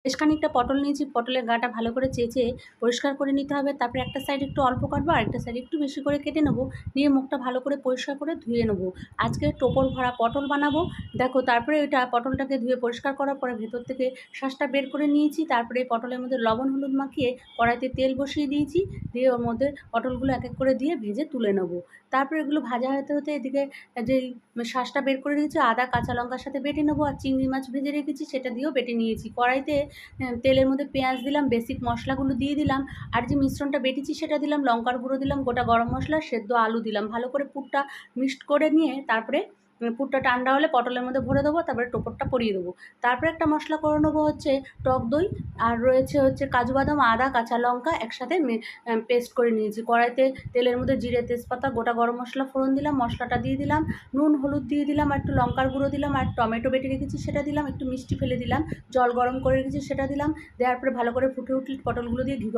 বেশ খানিকটা পটল নিয়েছি, পটলের গাটা ভালো করে চেঁচে পরিষ্কার করে নিতে হবে। তারপরে একটা সাইড একটু অল্প কাটবো, আরেকটা সাইড একটু বেশি করে কেটে নেবো। নিয়ে মুখটা ভালো করে পরিষ্কার করে ধুয়ে নেবো। আজকে টোপর ভরা পটল বানাবো। দেখো তারপরে এটা পটলটাকে ধুয়ে পরিষ্কার করার পরে ভেতর থেকে শাঁসটা বের করে নিয়েছি। তারপরে পটলের মধ্যে লবণ হলুদ মাখিয়ে কড়াইতে তেল বসিয়ে দিয়েছি। দিয়ে ওর মধ্যে পটলগুলো এক এক করে দিয়ে ভেজে তুলে নেবো। তারপরে এগুলো ভাজা হতে হতে এদিকে যেই শাঁসটা বের করে রেখেছি আদা কাঁচা লঙ্কার সাথে বেটে নেবো। আর চিংড়ি মাছ ভেজে রেখেছি সেটা দিয়েও বেটে নিয়েছি। কড়াইতে তেলের মধ্যে পেঁয়াজ দিলাম, বেসিক মশলাগুলো দিয়ে দিলাম, আর যে মিশ্রণটা বেটেছি সেটা দিলাম, লঙ্কার গুঁড়ো দিলাম, গোটা গরম মশলা, সেদ্ধ আলু দিলাম। ভালো করে পুরটা মিক্সড করে নিয়ে তারপরে পুরটা ঠান্ডা হলে পটলের মধ্যে ভরে দেবো। তারপরে টোপরটা পরিয়ে দেবো। তারপরে একটা মশলা করে নেবো হচ্ছে টক দই, আর রয়েছে হচ্ছে কাজু বাদাম, আদা কাঁচা লঙ্কা একসাথে পেস্ট করে নিয়েছি। কড়াইতে তেলের মধ্যে জিরে তেজপাতা গোটা গরম মশলা ফোড়ন দিলাম, মশলাটা দিয়ে দিলাম, নুন হলুদ দিয়ে দিলাম, আর একটু লঙ্কার গুঁড়ো দিলাম, আর টমেটো বেটে রেখেছি সেটা দিলাম, একটু মিষ্টি ফেলে দিলাম, জল গরম করে রেখেছি সেটা দিলাম। দেওয়ার পরে ভালো করে ফুটে উঠলে পটলগুলো দিয়ে ঘি